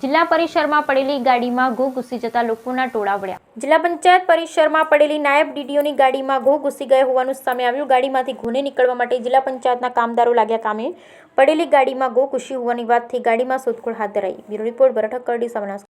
જિલ્લા પરિસરમાં પડેલી ગાડીમાં ઘો ઘૂસી જતા લોકોના ટોળા વળ્યા। જિલ્લા પંચાયત પરિસરમાં પડેલી નાયબ ડીડીઓની ગાડીમાં ઘો ઘૂસી ગયા હોવાનું સામે આવ્યું। ગાડીમાંથી ઘોને નીકળવા માટે જિલ્લા પંચાયતના કામદારો લાગ્યા કામે। પડેલી ગાડીમાં ઘો ઘૂસી હોવાની વાતથી ગાડીમાં શોધખોળ હાથ ધરાઈ। બ્યુરો રિપોર્ટ ભરત હક્કરડી, બનાસકાંઠા।